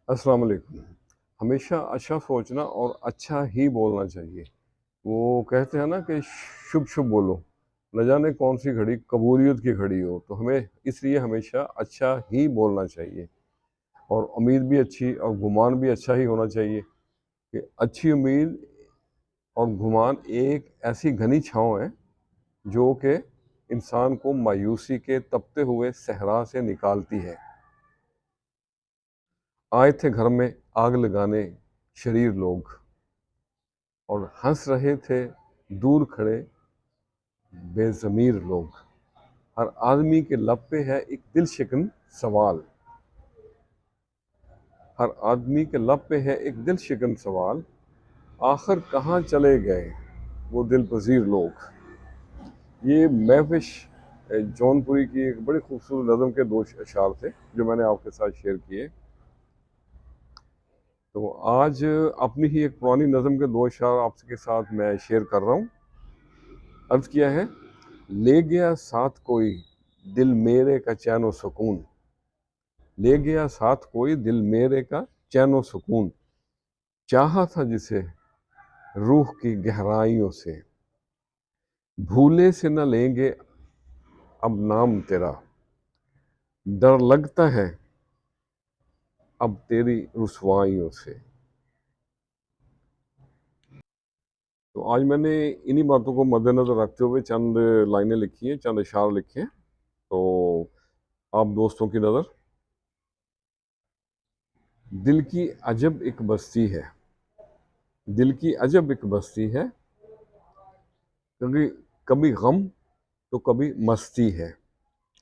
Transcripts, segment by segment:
अस्सलाम वालेकुम। हमेशा अच्छा सोचना और अच्छा ही बोलना चाहिए। वो कहते हैं ना कि शुभ शुभ बोलो, न जाने कौन सी घड़ी कबूलियत की घड़ी हो, तो हमें इसलिए हमेशा अच्छा ही बोलना चाहिए और उम्मीद भी अच्छी और गुमान भी अच्छा ही होना चाहिए कि अच्छी उम्मीद और गुमान एक ऐसी घनी छाँव है जो कि इंसान को मायूसी के तपते हुए सहरा से निकालती है। आए थे घर में आग लगाने शरीर लोग और हंस रहे थे दूर खड़े बेज़मीर लोग। हर आदमी के लब पे है एक दिल शिकन सवाल। हर आदमी के लब पे है एक दिल शिकन सवाल, आखिर कहाँ चले गए वो दिल पजीर लोग। ये महविश जौनपुरी की एक बड़ी खूबसूरत नज़म के दो अशार थे जो मैंने आपके साथ शेयर किए। तो आज अपनी ही एक पुरानी नज़म के दो अशार आपके साथ मैं शेयर कर रहा हूँ। अर्ज किया है, ले गया साथ कोई दिल मेरे का चैन व सुकून। ले गया साथ कोई दिल मेरे का चैन व सुकून, चाहा था जिसे रूह की गहराइयों से। भूले से न लेंगे अब नाम तेरा, डर लगता है अब तेरी रुसवाइयों से। तो आज मैंने इन्हीं बातों को मद्देनजर रखते हुए चंद लाइनें लिखी हैं, चंद इशारे लिखे हैं। तो आप दोस्तों की नज़र, दिल की अजब एक बस्ती है, दिल की अजब एक बस्ती है, क्योंकि कभी गम तो कभी मस्ती है,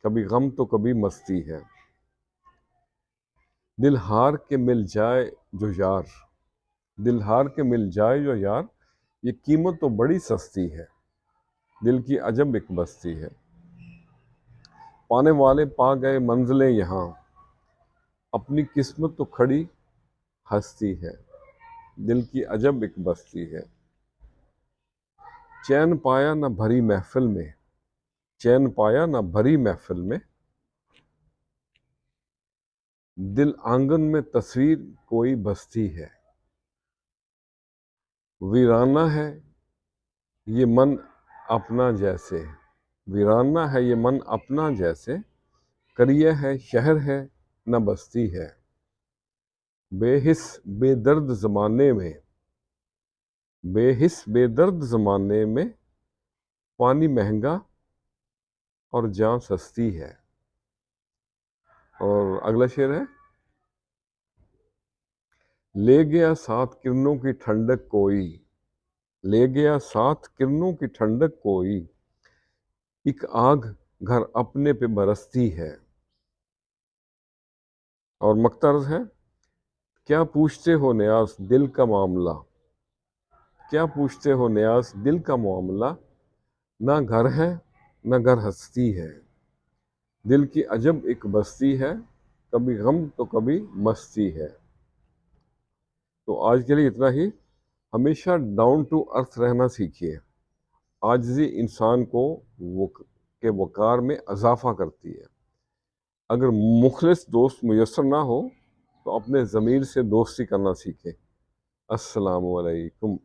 कभी गम तो कभी मस्ती है। दिल हार के मिल जाए जो यार, दिल हार के मिल जाए जो यार, ये कीमत तो बड़ी सस्ती है। दिल की अजब एक बस्ती है, पाने वाले पा गए मंजिलें यहाँ, अपनी किस्मत तो खड़ी हस्ती है। दिल की अजब एक बस्ती है, चैन पाया न भरी महफिल में, चैन पाया न भरी महफिल में, दिल आंगन में तस्वीर कोई बस्ती है। वीराना है ये मन अपना जैसे, वीराना है ये मन अपना जैसे, करिया है शहर है न बस्ती है। बेहिस बेदर्द ज़माने में, बेहिस बेदर्द ज़माने में, पानी महंगा और जान सस्ती है। और अगला शेर है, ले गया साथ किरणों की ठंडक कोई, ले गया साथ किरणों की ठंडक कोई, एक आग घर अपने पे बरसती है। और मकतर्ज है, क्या पूछते हो न्यास दिल का मामला, क्या पूछते हो न्यास दिल का मामला, ना घर है ना घर हस्ती है। दिल की अजब एक बस्ती है, कभी गम तो कभी मस्ती है। तो आज के लिए इतना ही। हमेशा डाउन टू अर्थ रहना सीखिए। आजिज़ी इंसान को वो के वक़ार में इजाफा करती है। अगर मुखलिस दोस्त मुयस्सर ना हो तो अपने ज़मीर से दोस्ती करना सीखें। अस्सलामु अलैकुम।